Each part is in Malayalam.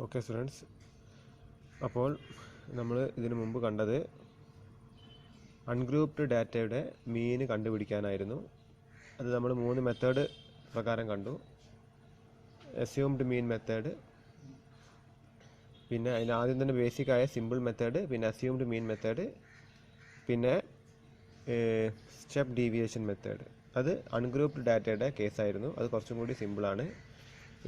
ഓക്കെ സ്റ്റുഡൻസ്, അപ്പോൾ നമ്മൾ ഇതിനു മുമ്പ് കണ്ടത് അൺഗ്രൂപ്പ്ഡ് ഡാറ്റയുടെ മീൻ കണ്ടുപിടിക്കാനായിരുന്നു. അത് നമ്മൾ 3 മെത്തേഡ് പ്രകാരം കണ്ടു. അസ്യൂംഡ് മീൻ മെത്തേഡ്, പിന്നെ അതിന് ആദ്യം തന്നെ ബേസിക്കായ സിമ്പിൾ മെത്തേഡ്, പിന്നെ അസ്യൂംഡ് മീൻ മെത്തേഡ്, പിന്നെ സ്റ്റെപ്പ് ഡീവിയേഷൻ മെത്തേഡ്. അത് അൺഗ്രൂപ്പ്ഡ് ഡാറ്റയുടെ കേസായിരുന്നു. അത് കുറച്ചും കൂടി സിമ്പിളാണ്.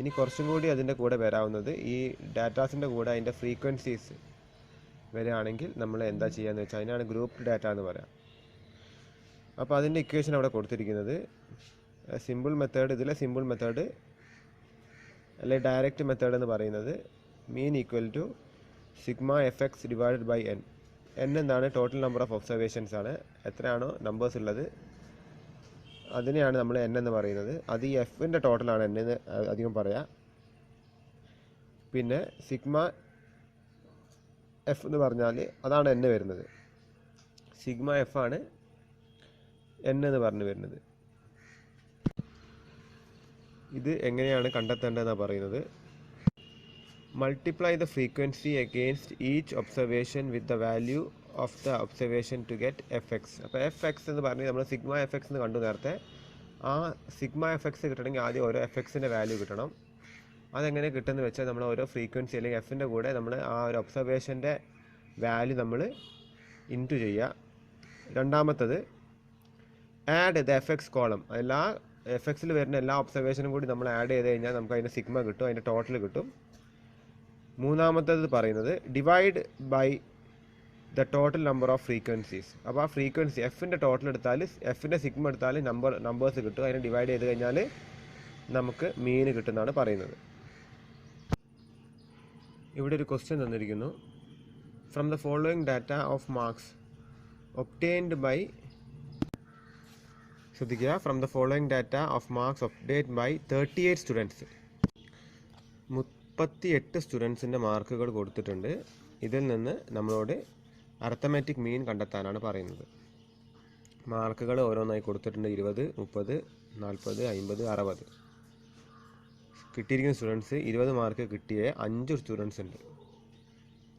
ഇനി കുറച്ചും കൂടി അതിൻ്റെ കൂടെ വരാവുന്നത് ഈ ഡാറ്റാസിൻ്റെ കൂടെ അതിൻ്റെ ഫ്രീക്വൻസീസ് വരികയാണെങ്കിൽ നമ്മൾ എന്താ ചെയ്യുകയെന്ന് വെച്ചാൽ അതിനാണ് ഗ്രൂപ്പ്ഡ് ഡാറ്റ എന്ന് പറയാം. അപ്പോൾ അതിൻ്റെ ഇക്വേഷൻ അവിടെ കൊടുത്തിരിക്കുന്നത് സിമ്പിൾ മെത്തേഡ്, ഇതിലെ സിമ്പിൾ മെത്തേഡ് അല്ലെ ഡയറക്റ്റ് മെത്തേഡ് എന്ന് പറയുന്നത് mean equal to sigma F X divided by N. N എന്താണ്? ടോട്ടൽ നമ്പർ ഓഫ് ഒബ്സർവേഷൻസ് ആണ്. എത്രയാണോ നമ്പേഴ്സ് ഉള്ളത് അതിനെയാണ് നമ്മൾ എൻ എന്ന് പറയുന്നത്. അത് ഈ എഫിൻ്റെ ടോട്ടലാണ് എൻ എന്ന് അധികം പറയാം. പിന്നെ സിഗ്മ എഫ് എന്ന് പറഞ്ഞാൽ അതാണ് എൻ വരുന്നത്. സിഗ്മ എഫ് ആണ് എൻ എന്ന് പറഞ്ഞു വരുന്നത്. ഇത് എങ്ങനെയാണ് കണ്ടെത്തേണ്ടതെന്നാണ് പറയുന്നത്. Multiply the frequency against each observation with the value of the observation to get F X. അപ്പോൾ എഫ് എക്സ് എന്ന് പറഞ്ഞ് നമ്മൾ സിഗ്മ എഫ് എക്സ് എന്ന് കണ്ടു നേരത്തെ. ആ സിഗ്മ എഫ് എക്സ് കിട്ടണമെങ്കിൽ ആദ്യം ഓരോ എഫ് എക്സിൻ്റെ വാല്യൂ കിട്ടണം. അതെങ്ങനെ കിട്ടുമെന്ന് വെച്ചാൽ നമ്മൾ ഓരോ ഫ്രീക്വൻസി അല്ലെങ്കിൽ എഫിൻ്റെ കൂടെ നമ്മൾ ആ ഒരു ഒബ്സർവേഷൻ്റെ വാല്യൂ നമ്മൾ ഇൻറ്റു ചെയ്യുക. രണ്ടാമത്തത് add the F X column. എല്ലാ എഫ് എക്സിൽ വരുന്ന എല്ലാ ഒബ്സർവേഷനും കൂടി നമ്മൾ ആഡ് ചെയ്ത് കഴിഞ്ഞാൽ നമുക്ക് അതിൻ്റെ സിഗ്മ കിട്ടും, അതിൻ്റെ ടോട്ടൽ കിട്ടും. മൂന്നാമത്തത് പറയുന്നത് divide by the total number of frequencies. അപ്പോൾ ആ ഫ്രീക്വൻസി എഫിൻ്റെ ടോട്ടൽ എടുത്താൽ എഫിൻ്റെ സിഗ്മ എടുത്താൽ നമ്പേഴ്സ് കിട്ടും. അതിനെ ഡിവൈഡ് ചെയ്ത് കഴിഞ്ഞാൽ നമുക്ക് മീൻ കിട്ടുന്നതാണ് പറയുന്നത്. ഇവിടെ ഒരു ക്വസ്റ്റ്യൻ തന്നിരിക്കുന്നു. From the following data of marks obtained by, ശ്രദ്ധിക്കുക, from the following data of marks obtained by 38 students. 38 സ്റ്റുഡൻസിൻ്റെ മാർക്കുകൾ കൊടുത്തിട്ടുണ്ട്. ഇതിൽ നിന്ന് നമ്മളോട് അർത്തമാറ്റിക് മീൻ കണ്ടെത്താനാണ് പറയുന്നത്. മാർക്കുകൾ ഓരോന്നായി കൊടുത്തിട്ടുണ്ട്. 20, 30, 40, 50, 60. കിട്ടിയിരിക്കുന്ന സ്റ്റുഡൻസ് 20 മാർക്ക് കിട്ടിയ 5 സ്റ്റുഡൻസ് ഉണ്ട്.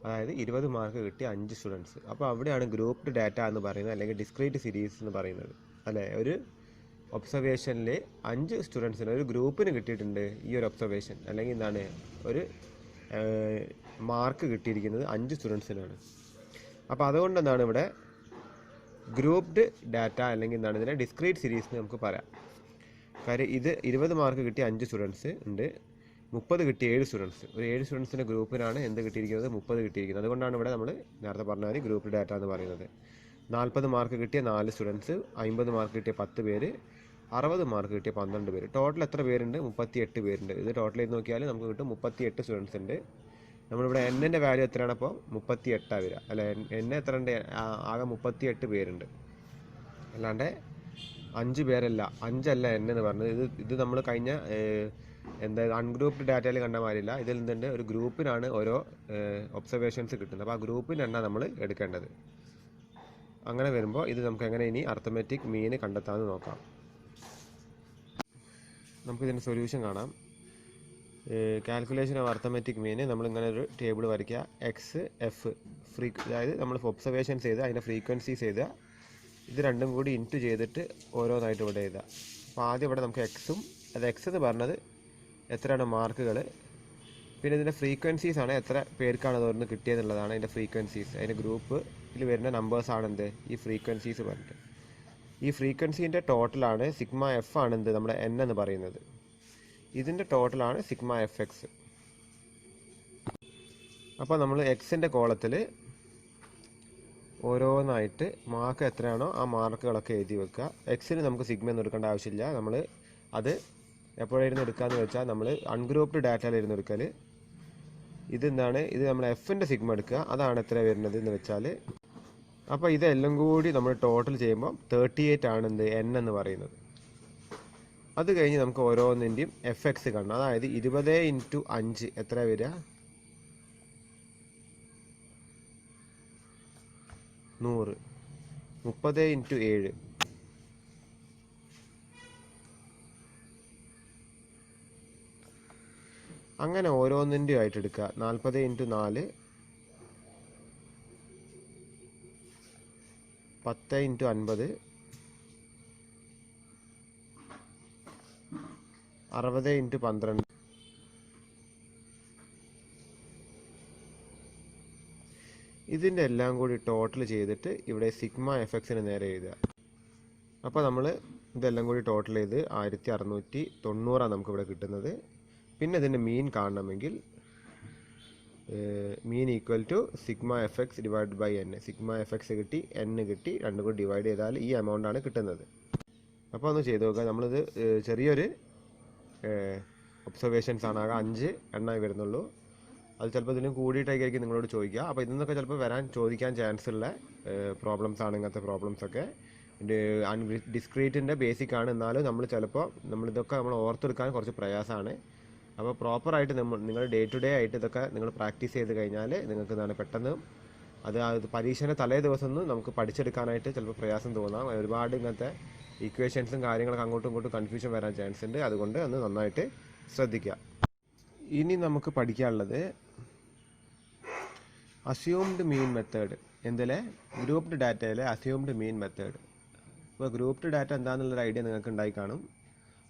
അതായത് 20 മാർക്ക് കിട്ടിയ 5 സ്റ്റുഡൻസ്. അപ്പോൾ അവിടെയാണ് ഗ്രൂപ്പ്ഡ് ഡാറ്റ എന്ന് പറയുന്നത്, അല്ലെങ്കിൽ ഡിസ്ക്രീറ്റ് സീരീസ് എന്ന് പറയുന്നത്. അല്ലേ, ഒരു ഒബ്സർവേഷനിൽ 5 സ്റ്റുഡൻസിന്, ഒരു ഗ്രൂപ്പിന് കിട്ടിയിട്ടുണ്ട് ഈ ഒരു ഒബ്സർവേഷൻ, അല്ലെങ്കിൽ എന്താണ് ഒരു മാർക്ക് കിട്ടിയിരിക്കുന്നത് 5 സ്റ്റുഡൻസിനാണ്. അപ്പോൾ അതുകൊണ്ട് എന്താണ് ഇവിടെ ഗ്രൂപ്പ്ഡ് ഡാറ്റ, അല്ലെങ്കിൽ എന്താണ് ഇതിനെ ഡിസ്ക്രീറ്റ് സീരീസ് എന്ന് നമുക്ക് പറയാം. കാര്യം ഇത് 20 മാർക്ക് കിട്ടിയ 5 സ്റ്റുഡൻസ് ഉണ്ട്, 30 കിട്ടിയ 7 സ്റ്റുഡൻസ്. ഒരു 7 സ്റ്റുഡൻസിൻ്റെ ഗ്രൂപ്പിനാണ് എന്ത് കിട്ടിയിരിക്കുന്നത്? 30 കിട്ടിയിരിക്കുന്നത്. അതുകൊണ്ടാണ് ഇവിടെ നമ്മൾ നേരത്തെ പറഞ്ഞാൽ ഗ്രൂപ്പ് ഡാറ്റ എന്ന് പറയുന്നത്. 40 മാർക്ക് കിട്ടിയ 4 സ്റ്റുഡൻസ്, 50 മാർക്ക് കിട്ടിയ 10 പേര്, 60 മാർക്ക് കിട്ടിയ 12 പേര്. ടോട്ടൽ എത്ര പേരുണ്ട്? 38 പേരുണ്ട്. ഇത് ടോട്ടൽ ചെയ്ത് നോക്കിയാൽ നമുക്ക് കിട്ടും 38 സ്റ്റുഡൻസ് ഉണ്ട്. നമ്മളിവിടെ എന്നിൻ്റെ വാല്യൂ എത്രയാണ്? അപ്പോൾ 38 വരിക. അല്ല, എൻ എത്ര ഉണ്ട്? ആകെ 38 പേരുണ്ട്. അല്ലാണ്ട് 5 പേരല്ല, 5 അല്ല എൻ എന്ന് പറഞ്ഞത്. ഇത് നമ്മൾ കഴിഞ്ഞ അൺഗ്രൂപ്പ്ഡ് ഡാറ്റയിൽ കണ്ട മാതിരില്ല. ഇതിൽ നിന്നുണ്ട് ഒരു ഗ്രൂപ്പിനാണ് ഓരോ ഒബ്സർവേഷൻസ് കിട്ടുന്നത്. അപ്പോൾ ആ ഗ്രൂപ്പിൻ്റെ എണ്ണ നമ്മൾ എടുക്കേണ്ടത്. അങ്ങനെ വരുമ്പോൾ ഇത് നമുക്ക് എങ്ങനെ ഇനി അർത്തമാറ്റിക് മീൻ കണ്ടെത്താമെന്ന് നോക്കാം. നമുക്കിതിൻ്റെ സൊല്യൂഷൻ കാണാം. കാൽക്കുലേഷൻ ഓഫ് അർത്തമാറ്റിക് മീൻ, നമ്മളിങ്ങനെ ഒരു ടേബിൾ വരയ്ക്കുക. എക്സ് എഫ് അതായത് നമ്മൾ ഒബ്സർവേഷൻസ് ചെയ്ത് അതിൻ്റെ ഫ്രീക്വൻസീസ് എഴുതുക. ഇത് രണ്ടും കൂടി ഇൻറ്റു ചെയ്തിട്ട് ഓരോന്നായിട്ട് ഇവിടെ എഴുതുക. അപ്പോൾ ആദ്യം ഇവിടെ നമുക്ക് എക്സും, അത് എക്സ് എന്ന് പറഞ്ഞത് എത്രയാണ് മാർക്കുകൾ, പിന്നെ ഇതിൻ്റെ ഫ്രീക്വൻസീസ് ആണ് എത്ര പേർക്കാണ് അതോർന്ന് കിട്ടിയെന്നുള്ളതാണ് അതിൻ്റെ ഫ്രീക്വൻസീസ്. അതിൻ്റെ ഗ്രൂപ്പിൽ വരുന്ന നമ്പേഴ്സാണ് എന്ത് ഈ ഫ്രീക്വൻസീസ് പറഞ്ഞിട്ട്. ഈ ഫ്രീക്വൻസീൻ്റെ ടോട്ടലാണ് സിഗ്മ എഫ് ആണ് എന്ത് നമ്മുടെ എൻ എന്ന് പറയുന്നത്. ഇതിൻ്റെ ടോട്ടലാണ് സിഗ്മ എഫ് എക്സ്. അപ്പോൾ നമ്മൾ എക്സിൻ്റെ കോളത്തിൽ ഓരോന്നായിട്ട് മാർക്ക് എത്രയാണോ ആ മാർക്കുകളൊക്കെ എഴുതി വെക്കുക. എക്സിന് നമുക്ക് സിഗ്മ ഒന്നും എടുക്കേണ്ട ആവശ്യമില്ല. നമ്മൾ അത് എപ്പോഴായിരുന്നു എടുക്കാമെന്ന് വെച്ചാൽ നമ്മൾ അൺഗ്രൂപ്പ്ഡ് ഡാറ്റയിലായിരുന്നു എടുക്കൽ. ഇതെന്താണ്? ഇത് നമ്മൾ എഫിൻ്റെ സിഗ്മ എടുക്കുക. അതാണ് എത്ര വരുന്നത് എന്ന് വെച്ചാൽ. അപ്പോൾ ഇതെല്ലാം കൂടി നമ്മൾ ടോട്ടൽ ചെയ്യുമ്പോൾ 38 ആണ് എന്ത് എൻ എന്ന് പറയുന്നത്. അത് കഴിഞ്ഞ് നമുക്ക് ഓരോന്നിൻ്റെയും എഫ് എക്സ് കാണണം. അതായത് 20 × 5 എത്ര വരിക? 100. 30 × 7 30 അങ്ങനെ ഓരോന്നിൻ്റെയും ആയിട്ട് എടുക്കുക. 40 × 4 10 × 50 60 × 12. ഇതിൻ്റെ എല്ലാം കൂടി ടോട്ടൽ ചെയ്തിട്ട് ഇവിടെ സിഗ്മ എഫക്സിന് നേരെ എഴുതുക. അപ്പോൾ നമ്മൾ ഇതെല്ലാം കൂടി ടോട്ടൽ ചെയ്ത് 1690 നമുക്കിവിടെ കിട്ടുന്നത്. പിന്നെ ഇതിൻ്റെ മീൻ കാണണമെങ്കിൽ mean equal to sigma F X divide by N. Sigma F X കിട്ടി, എൻ കിട്ടി, രണ്ടും കൂടി ഡിവൈഡ് ചെയ്താൽ ഈ എമൗണ്ടാണ് കിട്ടുന്നത്. അപ്പോൾ ഒന്ന് ചെയ്ത് നോക്കുക. നമ്മളിത് ചെറിയൊരു ഒബ്സർവേഷൻസ് ആണ്, ആകെ 5 എണ്ണമായി വരുന്നുള്ളൂ. അത് ചിലപ്പോൾ ഇതിലും കൂടിയിട്ടായിരിക്കും നിങ്ങളോട് ചോദിക്കുക. അപ്പോൾ ഇതിൽ നിന്നൊക്കെ ചിലപ്പോൾ ചോദിക്കാൻ ചാൻസ് ഉള്ള പ്രോബ്ലംസ് ആണ് ഇങ്ങനത്തെ പ്രോബ്ലംസൊക്കെ. ഡിസ്ക്രീറ്റിൻ്റെ ബേസിക് ആണ്, എന്നാലും നമ്മളിതൊക്കെ നമ്മൾ ഓർത്തെടുക്കാൻ കുറച്ച് പ്രയാസമാണ്. അപ്പോൾ പ്രോപ്പറായിട്ട് നിങ്ങൾ ഡേ ടു ഡേ ആയിട്ട് ഇതൊക്കെ നിങ്ങൾ പ്രാക്ടീസ് ചെയ്ത് കഴിഞ്ഞാൽ നിങ്ങൾക്ക് എന്താണ് പെട്ടെന്ന് അത് പരീക്ഷയുടെ തലേ ദിവസം ഒന്നും നമുക്ക് പഠിച്ചെടുക്കാനായിട്ട് ചിലപ്പോൾ പ്രയാസം തോന്നാം. ഒരുപാട് ഇങ്ങനത്തെ ഇക്വേഷൻസും കാര്യങ്ങളൊക്കെ അങ്ങോട്ടും ഇങ്ങോട്ടും കൺഫ്യൂഷൻ വരാൻ ചാൻസ് ഉണ്ട്. അതുകൊണ്ട് ഒന്ന് നന്നായിട്ട് ശ്രദ്ധിക്കുക. ഇനി നമുക്ക് പഠിക്കാനുള്ളത് അസ്യൂംഡ് മീൻ മെത്തേഡ്. എന്തിലെ ഗ്രൂപ്പ്ഡ് ഡാറ്റയിലെ അസ്യൂംഡ് മീൻ മെത്തേഡ്. ഇപ്പോൾ ഗ്രൂപ്പ്ഡ് ഡാറ്റ എന്താണെന്നുള്ളൊരു ഐഡിയ നിങ്ങൾക്ക് ഉണ്ടായി കാണും.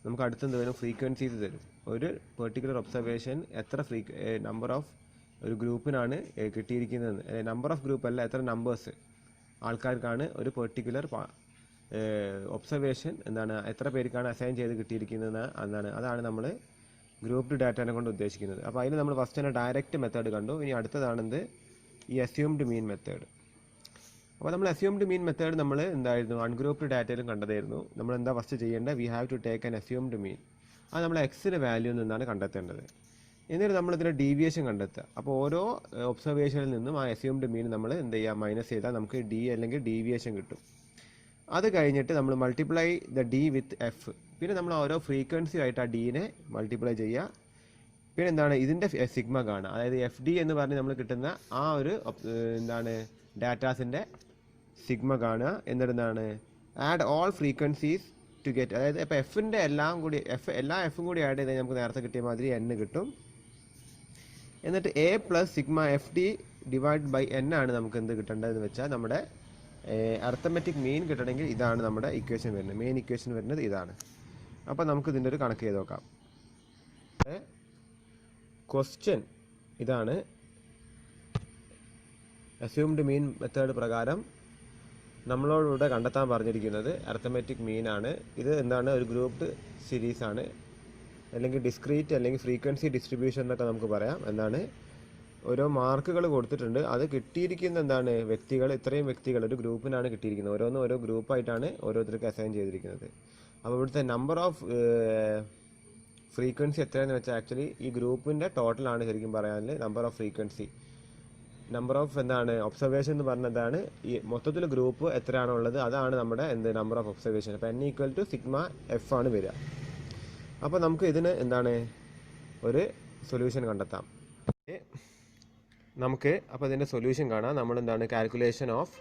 നമുക്ക് അടുത്തെന്ത് വരും, ഫ്രീക്വൻസീസ് തരും. ഒരു പെർട്ടിക്കുലർ ഒബ്സർവേഷൻ എത്ര നമ്പർ ഓഫ് ഒരു ഗ്രൂപ്പിനാണ് കിട്ടിയിരിക്കുന്നത്, നമ്പർ ഓഫ് ഗ്രൂപ്പ് അല്ല, എത്ര നമ്പേഴ്സ് ആൾക്കാർക്കാണ് ഒരു പെർട്ടിക്കുലർ ഒബ്സർവേഷൻ എന്താണ് എത്ര പേർക്കാണ് അസൈൻ ചെയ്ത് കിട്ടിയിരിക്കുന്നത് അതാണ് നമ്മൾ ഗ്രൂപ്പ്ഡ് ഡാറ്റനെ കൊണ്ട് ഉദ്ദേശിക്കുന്നത്. അപ്പോൾ അതിൽ നമ്മൾ ഫസ്റ്റ് തന്നെ ഡയറക്റ്റ് മെത്തേഡ് കണ്ടു. ഇനി അടുത്തതാണെന്ത്, ഈ അസ്യൂംഡ് മീൻ മെത്തേഡ്. അപ്പോൾ നമ്മൾ അസ്യൂംഡ് മീൻ മെത്തേഡ് നമ്മൾ എന്തായിരുന്നു അൺഗ്രൂപ്പ്ഡ് ഡാറ്റയിലും കണ്ടതായിരുന്നു. നമ്മൾ എന്താ ഫസ്റ്റ് ചെയ്യേണ്ടത്, we have to take an assumed mean. അത് നമ്മൾ എക്സിൻ്റെ വാല്യൂ നിന്നാണ് കണ്ടെത്തേണ്ടത്. എന്നിട്ട് നമ്മളിതിൻ്റെ ഡീവിയേഷൻ കണ്ടെത്തുക. അപ്പോൾ ഓരോ ഒബ്സർവേഷനിൽ നിന്നും ആ അസ്യൂംഡ് മീൻ നമ്മൾ എന്ത് ചെയ്യുക, മൈനസ് ചെയ്താൽ നമുക്ക് ഡി അല്ലെങ്കിൽ ഡീവിയേഷൻ കിട്ടും. അത് കഴിഞ്ഞിട്ട് നമ്മൾ multiply the D with F. പിന്നെ നമ്മൾ ഓരോ ഫ്രീക്വൻസി ആയിട്ട് ആ ഡീനെ മൾട്ടിപ്ലൈ ചെയ്യുക. പിന്നെ എന്താണ് ഇതിൻ്റെ സിഗ്മ കാണുക. അതായത് എഫ് ഡി എന്ന് പറഞ്ഞ് നമ്മൾ കിട്ടുന്ന ആ ഒരു എന്താണ് ഡാറ്റാസിൻ്റെ സിഗ്മ കാണുക. എന്നിട്ട് എന്താണ് add all frequencies to get. അതായത് ഇപ്പോൾ എഫിൻ്റെ എല്ലാ എഫും കൂടി ആഡ് ചെയ്താൽ നമുക്ക് നേരത്തെ കിട്ടിയ മാതിരി എൻ കിട്ടും. എന്നിട്ട് A plus sigma F D divide by N ആണ് നമുക്ക് എന്ത് കിട്ടേണ്ടതെന്ന് വെച്ചാൽ നമ്മുടെ അർത്തമെറ്റിക് മീൻ കിട്ടണമെങ്കിൽ ഇതാണ് നമ്മുടെ ഇക്വേഷൻ വരുന്നത്. മെയിൻ ഇക്വേഷൻ വരുന്നത് ഇതാണ്. അപ്പോൾ നമുക്ക് ഇതിൻ്റെ ഒരു കണക്ക് ചെയ്ത് നോക്കാം. ക്വസ്റ്റ്യൻ ഇതാണ്. അസ്യൂംഡ് മീൻ മെത്തേഡ് പ്രകാരം നമ്മളോടിവിടെ കണ്ടെത്താൻ പറഞ്ഞിരിക്കുന്നത് അർത്തമെറ്റിക് മീൻ ആണ്. ഇത് എന്താണ്, ഒരു ഗ്രൂപ്പ്ഡ് സീരീസ് ആണ്, അല്ലെങ്കിൽ ഡിസ്ക്രീറ്റ് അല്ലെങ്കിൽ ഫ്രീക്വൻസി ഡിസ്ട്രിബ്യൂഷൻ എന്നൊക്കെ നമുക്ക് പറയാം. എന്താണ്, ഓരോ മാർക്കുകൾ കൊടുത്തിട്ടുണ്ട്. അത് കിട്ടിയിരിക്കുന്ന എന്താണ് വ്യക്തികൾ, ഇത്രയും വ്യക്തികൾ ഒരു ഗ്രൂപ്പിനാണ് കിട്ടിയിരിക്കുന്നത്. ഓരോന്നും ഓരോ ഗ്രൂപ്പായിട്ടാണ് ഓരോരുത്തർക്ക് അസൈൻ ചെയ്തിരിക്കുന്നത്. അപ്പോൾ ഇവിടുത്തെ നമ്പർ ഓഫ് ഫ്രീക്വൻസി എത്രയാണെന്ന് വെച്ചാൽ ആക്ച്വലി ഈ ഗ്രൂപ്പിൻ്റെ ടോട്ടലാണ് ശരിക്കും പറയാനുള്ള number of frequency. Number of എന്താണ് ഒബ്സർവേഷൻ എന്ന് പറഞ്ഞതാണ് ഈ മൊത്തത്തിൽ ഗ്രൂപ്പ് എത്രയാണോ ഉള്ളത് അതാണ് നമ്മുടെ നമ്പർ ഓഫ് ഒബ്സർവേഷൻ. അപ്പോൾ N equal to sigma F ആണ് വരിക. അപ്പോൾ നമുക്ക് ഇതിന് എന്താണ് ഒരു സൊല്യൂഷൻ കണ്ടെത്താം. അപ്പോൾ ഇതിൻ്റെ സൊല്യൂഷൻ കാണാം. നമ്മൾ എന്താണ് calculation of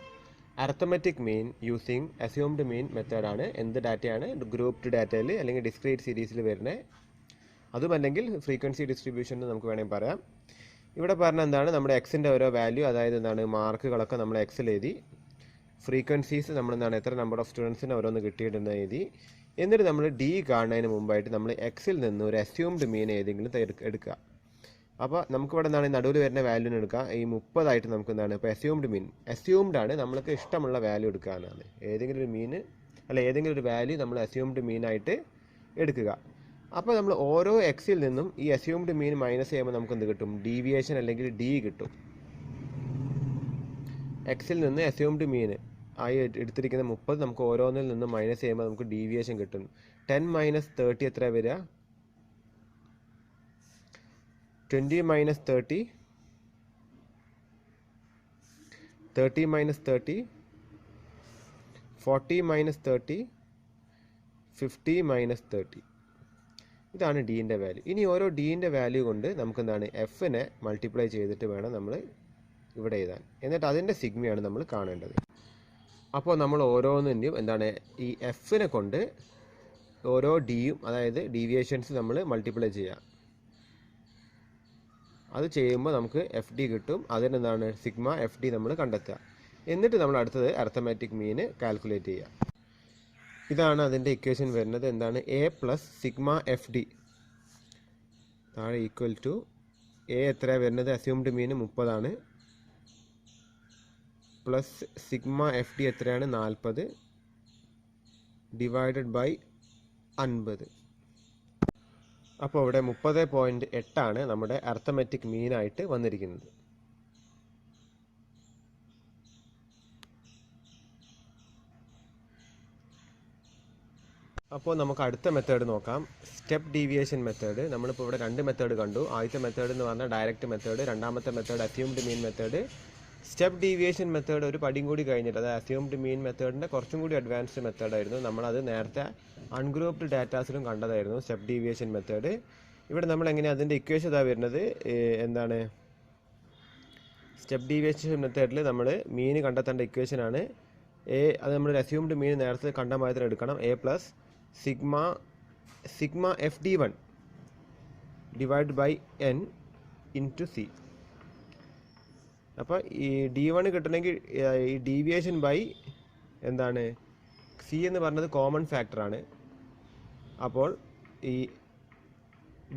arithmetic mean using assumed mean മെത്തേഡാണ്. എന്ത് ഡാറ്റയാണ്, ഗ്രൂപ്പ്ഡ് ഡാറ്റയിൽ അല്ലെങ്കിൽ ഡിസ്ക്രീറ്റ് സീരീസിൽ വരുന്നത്, അതുമല്ലെങ്കിൽ ഫ്രീക്വൻസി ഡിസ്ട്രിബ്യൂഷൻ എന്ന് നമുക്ക് വേണമെങ്കിൽ പറയാം. ഇവിടെ പറഞ്ഞ എന്താണ് നമ്മുടെ എക്സിൻ്റെ ഓരോ വാല്യൂ, അതായത് എന്താണ് മാർക്കുകളൊക്കെ നമ്മൾ എക്സിൽ എഴുതി, ഫ്രീക്വൻസീസ് നമ്മൾ എന്താണ് എത്ര നമ്പർ ഓഫ് സ്റ്റുഡൻസിന് ഓരോന്ന് കിട്ടിയിട്ടെന്ന് എഴുതി. എന്നിട്ട് നമ്മൾ ഡി കാണുന്നതിന് മുമ്പായിട്ട് നമ്മൾ എക്സിൽ നിന്ന് ഒരു അസ്യൂംഡ് മീൻ ഏതെങ്കിലും എടുക്കുക. അപ്പോൾ നമുക്കിവിടെ എന്താണ് നടുവിൽ വരുന്ന വാല്യൂന് എടുക്കുക. ഈ 30 നമുക്ക് എന്താണ് ഇപ്പോൾ അസ്യൂംഡ് ആണ്, നമ്മൾക്ക് ഇഷ്ടമുള്ള വാല്യൂ എടുക്കുക എന്നാണ്. ഏതെങ്കിലും ഒരു മീൻ അല്ല ഏതെങ്കിലും ഒരു വാല്യൂ നമ്മൾ അസ്യൂംഡ് മീനായിട്ട് എടുക്കുക. അപ്പോൾ നമ്മൾ ഓരോ എക്സിൽ നിന്നും ഈ അസ്യൂംഡ് മീൻ മൈനസ് ചെയ്യുമ്പോൾ നമുക്ക് എന്ത് കിട്ടും, ഡീവിയേഷൻ അല്ലെങ്കിൽ ഡി കിട്ടും. എക്സിൽ നിന്ന് അസ്യൂംഡ് മീൻ ആയി എടുത്തിരിക്കുന്ന 30 നമുക്ക് ഓരോന്നിൽ നിന്നും മൈനസ് ചെയ്യുമ്പോൾ നമുക്ക് ഡീവിയേഷൻ കിട്ടും. 10 - 30 എത്ര വരിക, 20 - 30, 30 - 30, 40 - 30, 50 - 30. ഇതാണ് ഡീൻ്റെ വാല്യൂ. ഇനി ഓരോ ഡീൻ്റെ വാല്യൂ കൊണ്ട് നമുക്ക് എന്താണ് എഫിനെ മൾട്ടിപ്ലൈ ചെയ്തിട്ട് വേണം നമ്മൾ ഇവിടെ എഴുതാൻ. എന്നിട്ട് അതിൻ്റെ സിഗ്മയാണ് നമ്മൾ കാണേണ്ടത്. അപ്പോൾ നമ്മൾ ഓരോന്നിൻ്റെയും എന്താണ് ഈ എഫിനെ കൊണ്ട് ഓരോ ഡിയും അതായത് ഡീവിയേഷൻസ് നമ്മൾ മൾട്ടിപ്ലൈ ചെയ്യുക. അത് ചെയ്യുമ്പോൾ നമുക്ക് എഫ് ഡി കിട്ടും. അതിനെന്താണ് സിഗ്മ എഫ് ഡി നമ്മൾ കണ്ടെത്തുക. എന്നിട്ട് നമ്മൾ അടുത്തത് അരിത്തമാറ്റിക് മീന് കാൽക്കുലേറ്റ് ചെയ്യുക. ഇതാണ് അതിൻ്റെ ഇക്വേഷൻ വരുന്നത്. എന്താണ് A plus sigma F D താഴെ ഈക്വൽ ടു എ എത്രയാണ് വരുന്നത്, അസ്യൂംഡ് മീന് 30 പ്ലസ് സിഗ്മ എഫ് ഡി എത്രയാണ് 40 ഡിവൈഡഡ് ബൈ 50. അപ്പോൾ ഇവിടെ 30.8 നമ്മുടെ അരിത്തമെറ്റിക് മീനായിട്ട് വന്നിരിക്കുന്നത്. അപ്പോൾ നമുക്ക് അടുത്ത മെത്തേഡ് നോക്കാം, സ്റ്റെപ്പ് ഡീവിയേഷൻ മെത്തേഡ്. നമ്മളിപ്പോൾ ഇവിടെ 2 മെത്തേഡ് കണ്ടു. ആദ്യത്തെ മെത്തേഡ് എന്ന് പറഞ്ഞാൽ ഡയറക്റ്റ് മെത്തേഡ്, രണ്ടാമത്തെ മെത്തേഡ് അസ്യൂംഡ് മീൻ മെത്തേഡ്. സ്റ്റെപ്പ് ഡീവിയേഷൻ മെത്തേഡ് ഒരു പടിയും കൂടി കഴിഞ്ഞിട്ട്, അതായത് അസ്യൂംഡ് മീൻ മെത്തേഡിൻ്റെ കുറച്ചും കൂടി അഡ്വാൻസ്ഡ് മെത്തേഡായിരുന്നു. നമ്മളത് നേരത്തെ അൺഗ്രൂപ്ഡ് ഡാറ്റാസിലും കണ്ടതായിരുന്നു സ്റ്റെപ്പ് ഡീവിയേഷൻ മെത്തേഡ്. ഇവിടെ നമ്മൾ എങ്ങനെയാണ് അതിൻ്റെ ഇക്വേഷൻ ഇതാ വരുന്നത്. എന്താണ് സ്റ്റെപ്പ് ഡീവിയേഷൻ മെത്തേഡിൽ നമ്മൾ മീൻ കണ്ടെത്തേണ്ട ഇക്വേഷനാണ് അത് നമ്മൾ അസ്യൂംഡ് മീൻ നേരത്തെ കണ്ട മാതിരി എടുക്കണം. A plus sigma F D 1 divide by N into C. അപ്പോൾ ഈ D1 കിട്ടണമെങ്കിൽ ഈ ഡീവിയേഷൻ ബൈ എന്താണ് സി എന്ന് പറഞ്ഞത് കോമൺ ഫാക്ടറാണ്. അപ്പോൾ ഈ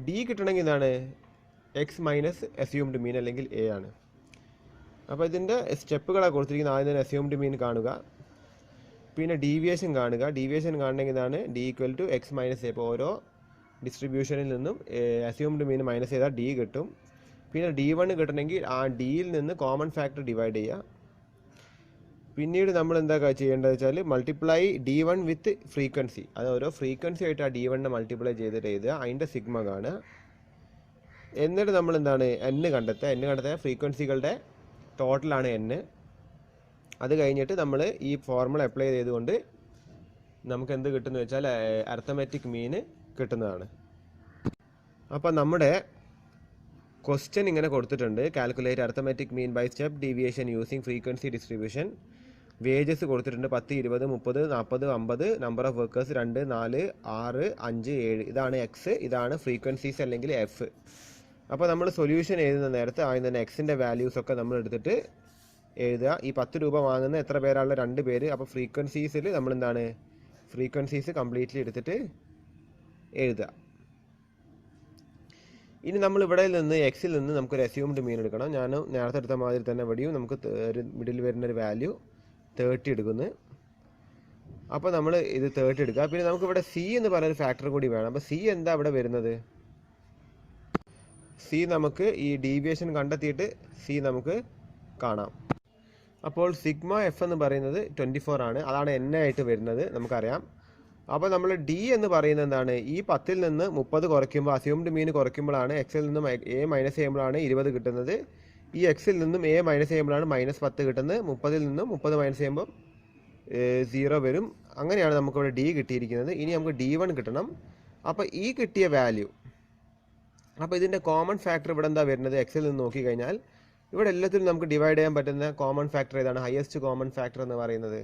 ഡി കിട്ടണമെങ്കിൽ എന്താണ് എക്സ് മൈനസ് അസ്യൂംഡ് മീൻ അല്ലെങ്കിൽ എ ആണ്. അപ്പോൾ ഇതിൻ്റെ സ്റ്റെപ്പുകളാണ് കൊടുത്തിരിക്കുന്നത്. ആദ്യം തന്നെ അസ്യൂംഡ് മീൻ കാണുക, പിന്നെ ഡീവിയേഷൻ കാണുക. ഡീവിയേഷൻ കാണണമെങ്കിൽ ഇതാണ് D equal to X minus A. ഇപ്പോൾ ഓരോ ഡിസ്ട്രിബ്യൂഷനിൽ നിന്നും അസ്യൂംഡ് മീൻ മൈനസ് ചെയ്താൽ ഡി കിട്ടും. പിന്നെ D1 കിട്ടണമെങ്കിൽ ആ ഡിയിൽ നിന്ന് കോമൺ ഫാക്ടർ ഡിവൈഡ് ചെയ്യുക. പിന്നീട് നമ്മൾ എന്താ ചെയ്യേണ്ടത് വെച്ചാൽ മൾട്ടിപ്ലൈ D1 വിത്ത് ഫ്രീക്വൻസി. അത് ഓരോ ഫ്രീക്വൻസി ആയിട്ട് ആ D1 മൾട്ടിപ്ലൈ ചെയ്തിട്ട് എഴുതുക, അതിൻ്റെ സിഗ്മ കാണുക. എന്നിട്ട് നമ്മൾ എന്താണ് N കണ്ടെത്തുക. ഫ്രീക്വൻസികളുടെ ടോട്ടലാണ് N. അത് കഴിഞ്ഞിട്ട് നമ്മൾ ഈ ഫോർമുല അപ്ലൈ ചെയ്തുകൊണ്ട് നമുക്ക് എന്ത് കിട്ടുമെന്ന് വെച്ചാൽ അരിത്തമെറ്റിക് മീന് കിട്ടുന്നതാണ്. അപ്പോൾ നമ്മുടെ ക്വസ്റ്റ്യൻ ഇങ്ങനെ കൊടുത്തിട്ടുണ്ട്, calculate arithmetic mean by step deviation using frequency distribution. Wages കൊടുത്തിട്ടുണ്ട് 10, 20, 30, 40, 50. Number of workers 2, 4, 6, 5, 7. ഇതാണ് എക്സ്, ഇതാണ് ഫ്രീക്വൻസീസ് അല്ലെങ്കിൽ എഫ്. അപ്പോൾ നമ്മൾ സൊല്യൂഷൻ എഴുതുന്ന നേരത്തെ ആദ്യം തന്നെ എക്സിൻ്റെ വാല്യൂസൊക്കെ നമ്മൾ എടുത്തിട്ട് എഴുതുക. ഈ 10 രൂപ വാങ്ങുന്ന എത്ര പേരാണ്? 2 പേര്. അപ്പോൾ ഫ്രീക്വൻസീസിൽ നമ്മൾ എന്താണ് ഫ്രീക്വൻസീസ് കംപ്ലീറ്റ്ലി എടുത്തിട്ട് എഴുതുക. ഇനി നമ്മൾ ഇവിടെ നിന്ന് എക്സിൽ നിന്ന് നമുക്കൊരു അസ്യൂംഡ് മീൻ എടുക്കണം. ഞാൻ നേരത്തെ എടുത്ത മാതിരി തന്നെ ഇവിടെയും നമുക്ക് മിഡിൽ വരുന്നൊരു വാല്യൂ 30 എടുക്കുന്നു. അപ്പോൾ നമ്മൾ ഇത് 30 എടുക്കുക. പിന്നെ നമുക്കിവിടെ സി എന്ന് പറയുന്നൊരു ഫാക്ടർ കൂടി വേണം. അപ്പോൾ സി എന്താ ഇവിടെ വരുന്നത്? സി നമുക്ക് ഈ ഡീവിയേഷൻ കണ്ടെത്തിയിട്ട് സി നമുക്ക് കാണാം. അപ്പോൾ സിഗ്മ എഫ് എന്ന് പറയുന്നത് 24 ആണ്. അതാണ് N ആയിട്ട് വരുന്നത് നമുക്കറിയാം. അപ്പോൾ നമ്മൾ ഡി എന്ന് പറയുന്നത് എന്താണ്? ഈ 10ൽ നിന്ന് 30 കുറയ്ക്കുമ്പോൾ അസ്യൂംഡ് മീൻ കുറയ്ക്കുമ്പോഴാണ് എക്സിൽ നിന്നും എ മൈനസ് ചെയ്യുമ്പോഴാണ് 20 കിട്ടുന്നത്. ഈ എക്സിൽ നിന്നും എ മൈനസ് ചെയ്യുമ്പോഴാണ് -10 കിട്ടുന്നത്. 30ൽ നിന്നും 30 മൈനസ് ചെയ്യുമ്പോൾ 0 വരും. അങ്ങനെയാണ് നമുക്കിവിടെ ഡി കിട്ടിയിരിക്കുന്നത്. ഇനി നമുക്ക് D1 കിട്ടണം. അപ്പോൾ ഈ കിട്ടിയ വാല്യൂ, അപ്പോൾ ഇതിൻ്റെ കോമൺ ഫാക്ടർ ഇവിടെ എന്താ വരുന്നത്? എക്സിൽ നിന്ന് നോക്കിക്കഴിഞ്ഞാൽ ഇവിടെ എല്ലാത്തിലും നമുക്ക് ഡിവൈഡ് ചെയ്യാൻ പറ്റുന്ന കോമൺ ഫാക്ടർ ഏതാണ്? ഹയസ്റ്റ് കോമൺ ഫാക്ടർ എന്ന് പറയുന്നത്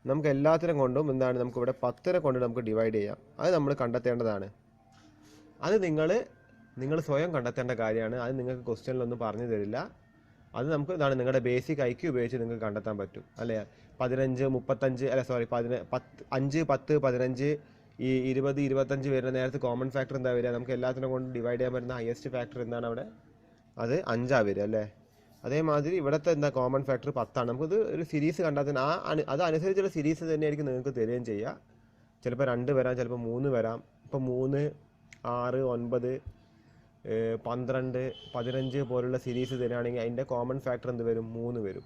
നമുക്ക് എല്ലാത്തിനും കൊണ്ടും എന്താണ് നമുക്കിവിടെ 10നെ കൊണ്ട് നമുക്ക് ഡിവൈഡ് ചെയ്യാം. അത് നമ്മൾ കണ്ടെത്തേണ്ടതാണ്. അത് നിങ്ങൾ സ്വയം കണ്ടെത്തേണ്ട കാര്യമാണ്. അത് നിങ്ങൾക്ക് ക്വസ്റ്റ്യനിലൊന്നും പറഞ്ഞു തരില്ല. അത് നമുക്ക് എന്താണ് നിങ്ങളുടെ ബേസിക് IQ ഉപയോഗിച്ച് നിങ്ങൾക്ക് കണ്ടെത്താൻ പറ്റും അല്ലേ? 15, 35 അല്ല സോറി 5, 10, 15, ഈ 20, 25 വരുന്ന നേരത്തെ കോമൺ ഫാക്ടർ എന്താ വരിക? നമുക്ക് എല്ലാത്തിനും കൊണ്ട് ഡിവൈഡ് ചെയ്യാൻ പറ്റുന്ന ഹയസ്റ്റ് ഫാക്ടർ എന്താണ് അവിടെ? അത് 5 വരിക അല്ലേ? അതേമാതിരി ഇവിടുത്തെ എന്താ കോമൺ ഫാക്ടർ 10 നമുക്കിത് ഒരു സീരീസ് കണ്ടാൽ തന്നെ അതനുസരിച്ചുള്ള സീരീസ് തന്നെയായിരിക്കും നിങ്ങൾക്ക് തരികയും ചെയ്യുക. ചിലപ്പോൾ 2 വരാം, ചിലപ്പോൾ 3 വരാം. ഇപ്പോൾ 3, 6, 9, 12, 15 പോലുള്ള സീരീസ് തരികയാണെങ്കിൽ അതിൻ്റെ കോമൺ ഫാക്ടർ എന്ത് വരും? 3 വരും.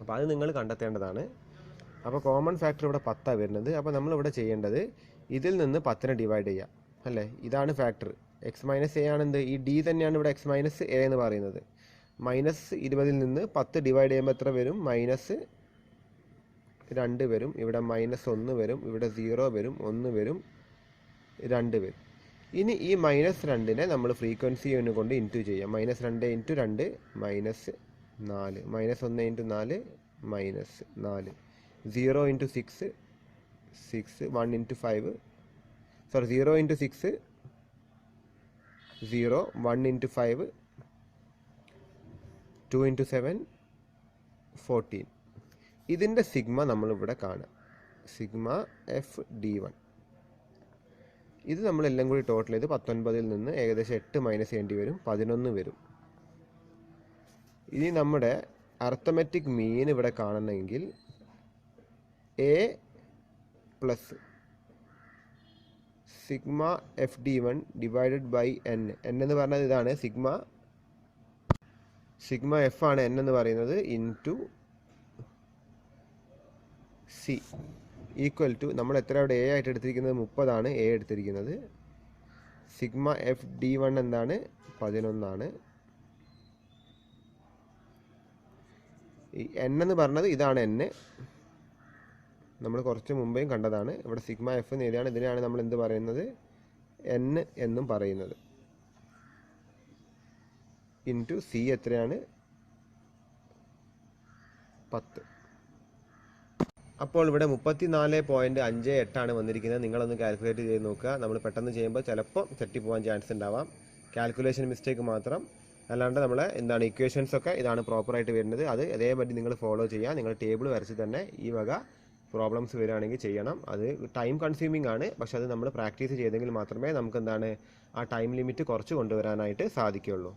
അപ്പോൾ അത് നിങ്ങൾ കണ്ടെത്തേണ്ടതാണ്. അപ്പോൾ കോമൺ ഫാക്ടർ ഇവിടെ 10 വരുന്നത്. അപ്പോൾ നമ്മളിവിടെ ചെയ്യേണ്ടത് ഇതിൽ നിന്ന് 10നെ ഡിവൈഡ് ചെയ്യാം അല്ലേ? ഇതാണ് ഫാക്ടർ. എക്സ് മൈനസ് എ ആണെന്ത്? ഈ ഡി തന്നെയാണ് ഇവിടെ എക്സ് മൈനസ് എ എന്ന് പറയുന്നത്. -20ൽ നിന്ന് 10 ഡിവൈഡ് ചെയ്യുമ്പോൾ എത്ര വരും? -2 വരും. ഇവിടെ -1 വരും. ഇവിടെ 0 വരും, 1 വരും, 2 വരും. ഇനി ഈ -2നെ നമ്മൾ ഫ്രീക്വൻസി കൊണ്ട് ഇൻറ്റു ചെയ്യാം. -2 × 2 -4, -1 × 4, -4, 0 × 6, 6, 1 × 5, സോറി 0 × 6, 0, 1 × 5, 2 × 7 14. ഇതിൻ്റെ സിഗ്മ നമ്മളിവിടെ കാണുക, സിഗ്മ എഫ് D1. ഇത് നമ്മളെല്ലാം കൂടി ടോട്ടൽ ചെയ്ത് 19 നിന്ന് ഏകദേശം 8 മൈനസ് ചെയ്യേണ്ടി വരും, 11 വരും. ഇനി നമ്മുടെ അർത്തമെറ്റിക് മീൻ ഇവിടെ കാണണമെങ്കിൽ A plus sigma F D1 divided by N. N എന്ന് പറഞ്ഞത് ഇതാണ്, സിഗ്മ എഫ് ആണ് എൻ എന്ന് പറയുന്നത്, ഇൻറ്റു സി ഈക്വൽ ടു നമ്മൾ എത്ര അവിടെ എ ആയിട്ട് എടുത്തിരിക്കുന്നത് 30 ആണ് എ എടുത്തിരിക്കുന്നത്. സിഗ്മ എഫ് D1 എന്താണ് 11 ആണ്. ഈ എൻ എന്ന് പറഞ്ഞത് ഇതാണ് എൻ, നമ്മൾ കുറച്ച് മുമ്പേയും കണ്ടതാണ്. ഇവിടെ സിഗ്മ എഫ് എന്ന് എഴുതിയാണ്, ഇതിനെയാണ് നമ്മൾ എന്ത് പറയുന്നത്, എൻ എന്നും പറയുന്നത്. ഇൻറ്റു സി എത്രയാണ് 10. അപ്പോൾ ഇവിടെ 34.58 ആണ് വന്നിരിക്കുന്നത്. നിങ്ങളൊന്ന് കാൽക്കുലേറ്റ് ചെയ്ത് നോക്കുക. നമ്മൾ പെട്ടെന്ന് ചെയ്യുമ്പോൾ ചിലപ്പോൾ തെറ്റിപ്പോകാൻ ചാൻസ് ഉണ്ടാവാം, കാൽക്കുലേഷൻ മിസ്റ്റേക്ക് മാത്രം. അല്ലാണ്ട് നമ്മളെ എന്താണ് ഇക്വേഷൻസ് ഒക്കെ ഇതാണ് പ്രോപ്പറായിട്ട് വരുന്നത്. അത് അതേപറ്റി നിങ്ങൾ ഫോളോ ചെയ്യുക. നിങ്ങൾ ടേബിൾ വരച്ച് തന്നെ ഈ വക പ്രോബ്ലംസ് വരികയാണെങ്കിൽ ചെയ്യണം. അത് ടൈം കൺസ്യൂമിംഗ് ആണ്, പക്ഷെ അത് നമ്മൾ പ്രാക്ടീസ് ചെയ്തെങ്കിൽ മാത്രമേ നമുക്ക് എന്താണ് ആ ടൈം ലിമിറ്റ് കുറച്ച് കൊണ്ടുവരാനായിട്ട് സാധിക്കുകയുള്ളൂ.